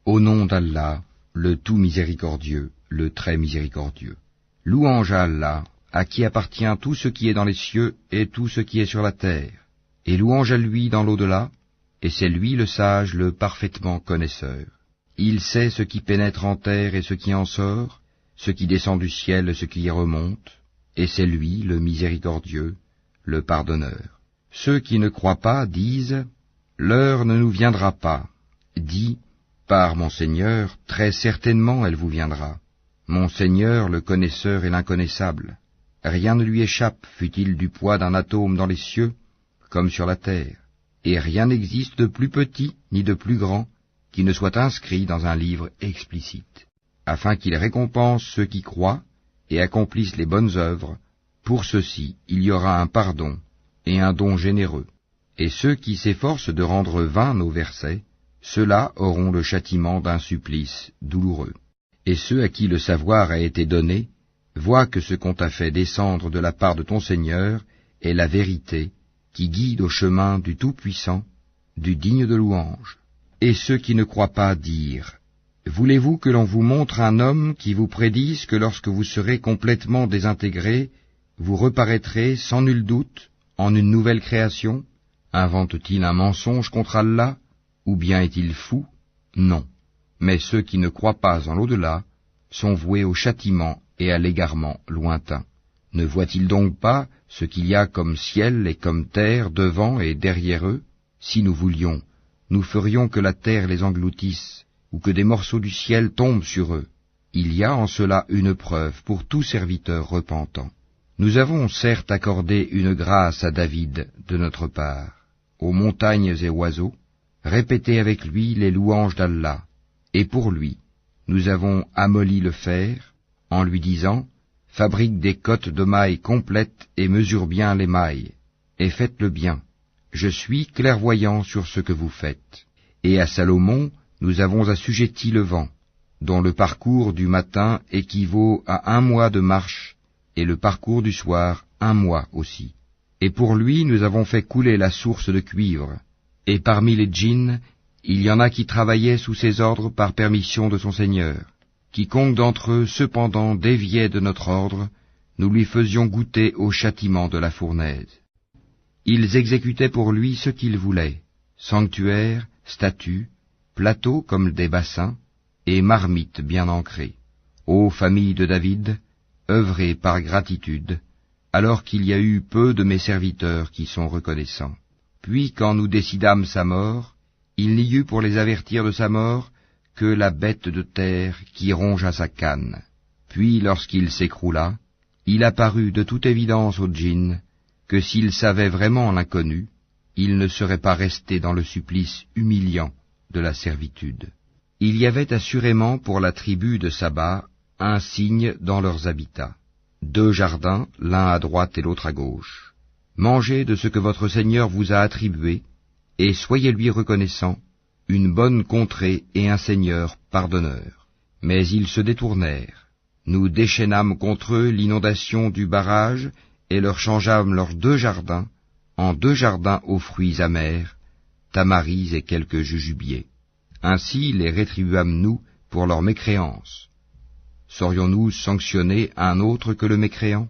Au nom d'Allah, le tout miséricordieux, le très miséricordieux. Louange à Allah, à qui appartient tout ce qui est dans les cieux et tout ce qui est sur la terre, et louange à lui dans l'au-delà, et c'est lui le sage, le parfaitement connaisseur. Il sait ce qui pénètre en terre et ce qui en sort, ce qui descend du ciel et ce qui y remonte, et c'est lui le miséricordieux, le pardonneur. Ceux qui ne croient pas disent « L'heure ne nous viendra pas ». Dis « Par mon Seigneur, très certainement elle vous viendra. Mon Seigneur, le connaisseur et l'inconnaissable. Rien ne lui échappe, fût-il du poids d'un atome dans les cieux, comme sur la terre. Et rien n'existe de plus petit ni de plus grand qui ne soit inscrit dans un livre explicite, afin qu'il récompense ceux qui croient et accomplissent les bonnes œuvres. Pour ceux-ci, il y aura un pardon et un don généreux. Et ceux qui s'efforcent de rendre vains nos versets, ceux-là auront le châtiment d'un supplice douloureux. Et ceux à qui le savoir a été donné, voient que ce qu'on t'a fait descendre de la part de ton Seigneur est la vérité, qui guide au chemin du Tout-Puissant, du digne de louange. Et ceux qui ne croient pas dirent, « Voulez-vous que l'on vous montre un homme qui vous prédise que lorsque vous serez complètement désintégrés, vous reparaîtrez sans nul doute en une nouvelle création? Invente-t-il un mensonge contre Allah, ou bien est-il fou? Non. Mais ceux qui ne croient pas en l'au-delà sont voués au châtiment et à l'égarement lointain. Ne voient-ils donc pas ce qu'il y a comme ciel et comme terre devant et derrière eux? Si nous voulions, nous ferions que la terre les engloutisse, ou que des morceaux du ciel tombent sur eux. Il y a en cela une preuve pour tout serviteur repentant. Nous avons certes accordé une grâce à David de notre part, aux montagnes et oiseaux, répétez avec lui les louanges d'Allah, et pour lui, nous avons amolli le fer, en lui disant, fabrique des cottes de mailles complètes et mesure bien les mailles, et faites-le bien. Je suis clairvoyant sur ce que vous faites. Et à Salomon, nous avons assujetti le vent, dont le parcours du matin équivaut à 1 mois de marche, et le parcours du soir 1 mois aussi. Et pour lui, nous avons fait couler la source de cuivre. Et parmi les djinns, il y en a qui travaillaient sous ses ordres par permission de son Seigneur. Quiconque d'entre eux, cependant, déviait de notre ordre, nous lui faisions goûter au châtiment de la fournaise. Ils exécutaient pour lui ce qu'ils voulaient, sanctuaires, statues, plateaux comme des bassins, et marmites bien ancrées. Ô famille de David, œuvrez par gratitude, alors qu'il y a eu peu de mes serviteurs qui sont reconnaissants. Puis quand nous décidâmes sa mort, il n'y eut pour les avertir de sa mort que la bête de terre qui rongea sa canne. Puis lorsqu'il s'écroula, il apparut de toute évidence aux djinns que s'ils savaient vraiment l'inconnu, ils ne seraient pas restés dans le supplice humiliant de la servitude. Il y avait assurément pour la tribu de Saba un signe dans leurs habitats, 2 jardins, l'un à droite et l'autre à gauche. Mangez de ce que votre Seigneur vous a attribué, et soyez-lui reconnaissants, une bonne contrée et un Seigneur pardonneur. Mais ils se détournèrent. Nous déchaînâmes contre eux l'inondation du barrage, et leur changeâmes leurs 2 jardins, en 2 jardins aux fruits amers, tamaris et quelques jujubiers. Ainsi les rétribuâmes-nous pour leur mécréance. Saurions-nous sanctionner un autre que le mécréant?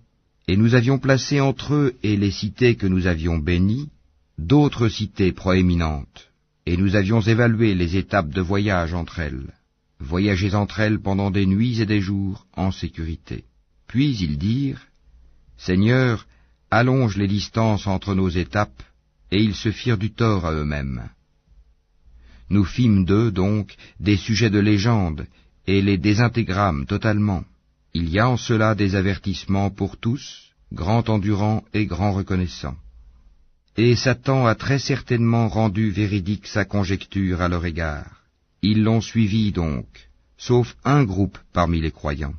Et nous avions placé entre eux et les cités que nous avions bénies, d'autres cités proéminentes, et nous avions évalué les étapes de voyage entre elles. Voyagez entre elles pendant des nuits et des jours en sécurité. Puis ils dirent, Seigneur, allonge les distances entre nos étapes, et ils se firent du tort à eux-mêmes. Nous fîmes d'eux, donc, des sujets de légende, et les désintégrâmes totalement. Il y a en cela des avertissements pour tous, grand endurant et grand reconnaissant. Et Satan a très certainement rendu véridique sa conjecture à leur égard. Ils l'ont suivi donc, sauf un groupe parmi les croyants.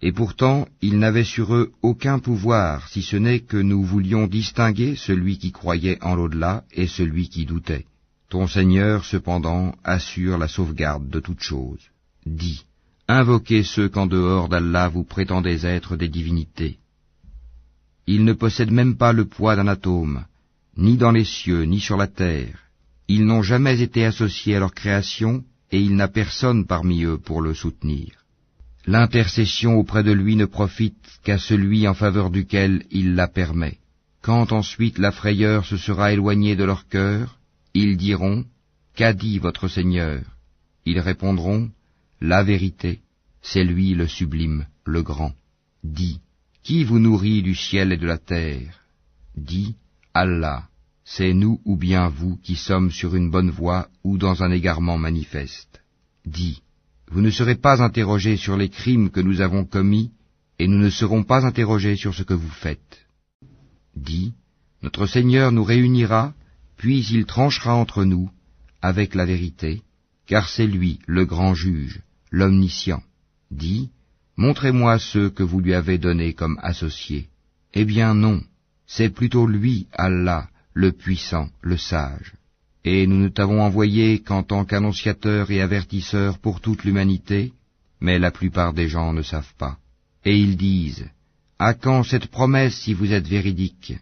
Et pourtant, ils n'avaient sur eux aucun pouvoir, si ce n'est que nous voulions distinguer celui qui croyait en l'au-delà et celui qui doutait. Ton Seigneur, cependant, assure la sauvegarde de toutes choses. Dis, invoquez ceux qu'en dehors d'Allah vous prétendez être des divinités. Ils ne possèdent même pas le poids d'un atome, ni dans les cieux, ni sur la terre. Ils n'ont jamais été associés à leur création, et il n'a personne parmi eux pour le soutenir. L'intercession auprès de lui ne profite qu'à celui en faveur duquel il la permet. Quand ensuite la frayeur se sera éloignée de leur cœur, ils diront, « Qu'a dit votre Seigneur ?» Ils répondront, « La vérité, c'est lui le sublime, le grand. » Dis, « Qui vous nourrit du ciel et de la terre ?» Dis, « Allah, c'est nous ou bien vous qui sommes sur une bonne voie ou dans un égarement manifeste. » Dis, « Vous ne serez pas interrogés sur les crimes que nous avons commis, et nous ne serons pas interrogés sur ce que vous faites. » Dis, « Notre Seigneur nous réunira, puis il tranchera entre nous, avec la vérité, car c'est lui le grand juge, l'omniscient. Dis, « Montrez-moi ceux que vous lui avez donnés comme associés. » Eh bien non, c'est plutôt lui, Allah, le puissant, le sage. Et nous ne t'avons envoyé qu'en tant qu'annonciateur et avertisseur pour toute l'humanité, mais la plupart des gens ne savent pas. Et ils disent, « À quand cette promesse si vous êtes véridique ?»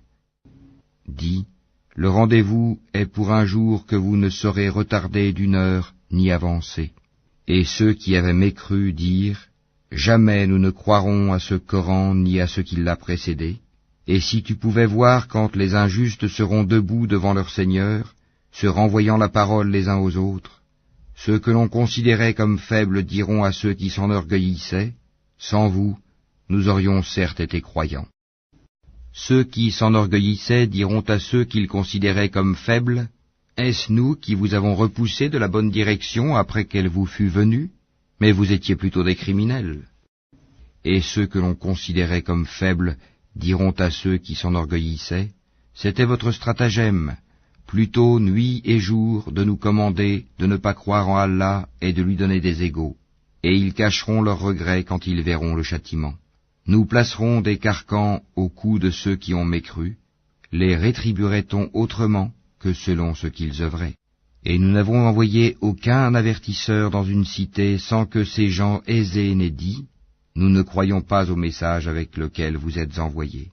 Dis, « Le rendez-vous est pour un jour que vous ne saurez retarder d'une heure ni avancer. » Et ceux qui avaient mécru dirent, « Jamais nous ne croirons à ce Coran ni à ce qui l'a précédé. Et si tu pouvais voir quand les injustes seront debout devant leur Seigneur, se renvoyant la parole les uns aux autres, ceux que l'on considérait comme faibles diront à ceux qui s'enorgueillissaient, « Sans vous, nous aurions certes été croyants. » Ceux qui s'enorgueillissaient diront à ceux qu'ils considéraient comme faibles, « Est-ce nous qui vous avons repoussé de la bonne direction après qu'elle vous fût venue? Mais vous étiez plutôt des criminels. » Et ceux que l'on considérait comme faibles diront à ceux qui s'enorgueillissaient, « C'était votre stratagème, plutôt nuit et jour de nous commander de ne pas croire en Allah et de lui donner des égaux. Et ils cacheront leurs regrets quand ils verront le châtiment. Nous placerons des carcans au cou de ceux qui ont mécru, les rétribuerait-on autrement que selon ce qu'ils œuvraient? Et nous n'avons envoyé aucun avertisseur dans une cité sans que ces gens aisés n'aient dit, « Nous ne croyons pas au message avec lequel vous êtes envoyés. »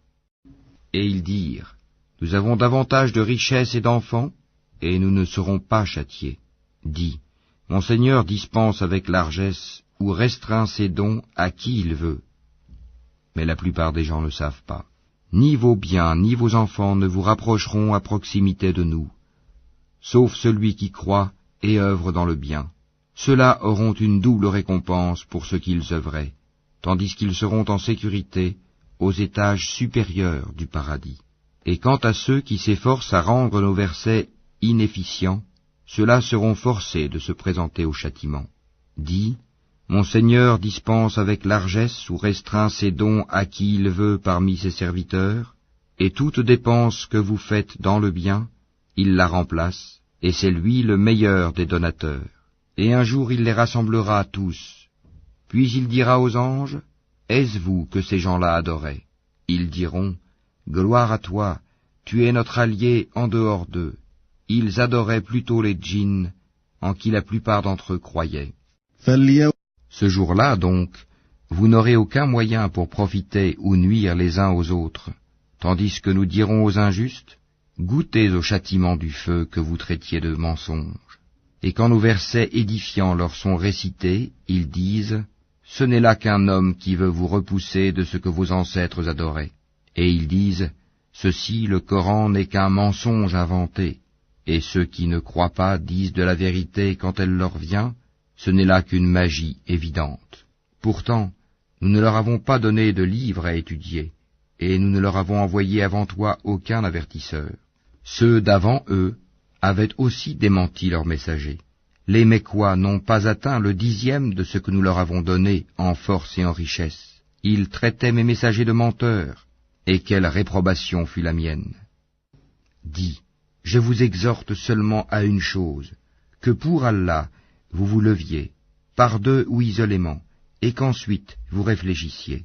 Et ils dirent, « Nous avons davantage de richesses et d'enfants, et nous ne serons pas châtiés. » Dis, « Mon Seigneur dispense avec largesse ou restreint ses dons à qui il veut. » Mais la plupart des gens ne savent pas. Ni vos biens, ni vos enfants ne vous rapprocheront à proximité de nous, sauf celui qui croit et œuvre dans le bien. Ceux-là auront une double récompense pour ce qu'ils œuvraient, tandis qu'ils seront en sécurité aux étages supérieurs du paradis. Et quant à ceux qui s'efforcent à rendre nos versets inefficients, ceux-là seront forcés de se présenter au châtiment. Dis, mon Seigneur dispense avec largesse ou restreint ses dons à qui il veut parmi ses serviteurs, et toute dépense que vous faites dans le bien, il la remplace, et c'est lui le meilleur des donateurs. Et un jour il les rassemblera tous. Puis il dira aux anges, « Est-ce vous que ces gens-là adoraient ?» Ils diront, « Gloire à toi, tu es notre allié en dehors d'eux. » Ils adoraient plutôt les djinns, en qui la plupart d'entre eux croyaient. Ce jour-là, donc, vous n'aurez aucun moyen pour profiter ou nuire les uns aux autres, tandis que nous dirons aux injustes, « Goûtez au châtiment du feu que vous traitiez de mensonge. » Et quand nos versets édifiants leur sont récités, ils disent, « Ce n'est là qu'un homme qui veut vous repousser de ce que vos ancêtres adoraient. » Et ils disent, « Ceci, le Coran, n'est qu'un mensonge inventé. » Et ceux qui ne croient pas disent de la vérité quand elle leur vient, ce n'est là qu'une magie évidente. Pourtant, nous ne leur avons pas donné de livre à étudier, et nous ne leur avons envoyé avant toi aucun avertisseur. Ceux d'avant eux avaient aussi démenti leurs messagers. Les Mécois n'ont pas atteint le 10e de ce que nous leur avons donné en force et en richesse. Ils traitaient mes messagers de menteurs, et quelle réprobation fut la mienne. Dis, je vous exhorte seulement à une chose, que pour Allah, vous vous leviez, par deux ou isolément, et qu'ensuite vous réfléchissiez.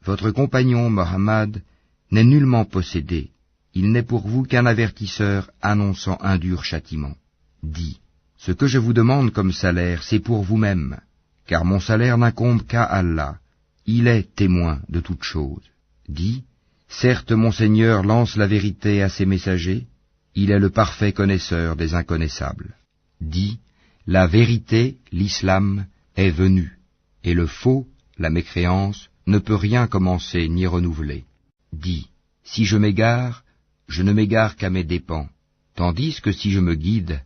Votre compagnon Mohammed n'est nullement possédé, il n'est pour vous qu'un avertisseur annonçant un dur châtiment. Dis, ce que je vous demande comme salaire, c'est pour vous-même, car mon salaire n'incombe qu'à Allah, il est témoin de toutes choses. Dis, certes mon Seigneur lance la vérité à ses messagers, il est le parfait connaisseur des inconnaissables. Dis, La vérité, l'islam, est venue, et le faux, la mécréance, ne peut rien commencer ni renouveler. Dis, si je m'égare, je ne m'égare qu'à mes dépens, tandis que si je me guide,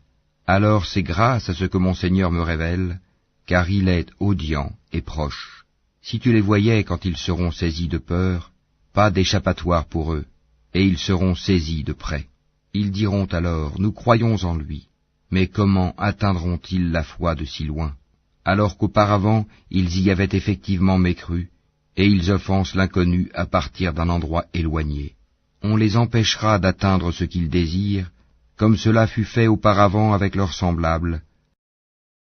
alors c'est grâce à ce que mon Seigneur me révèle, car il est audient et proche. Si tu les voyais quand ils seront saisis de peur, pas d'échappatoire pour eux, et ils seront saisis de près. Ils diront alors, nous croyons en lui, mais comment atteindront-ils la foi de si loin, alors qu'auparavant ils y avaient effectivement mécru, et ils offensent l'inconnu à partir d'un endroit éloigné. On les empêchera d'atteindre ce qu'ils désirent, comme cela fut fait auparavant avec leurs semblables,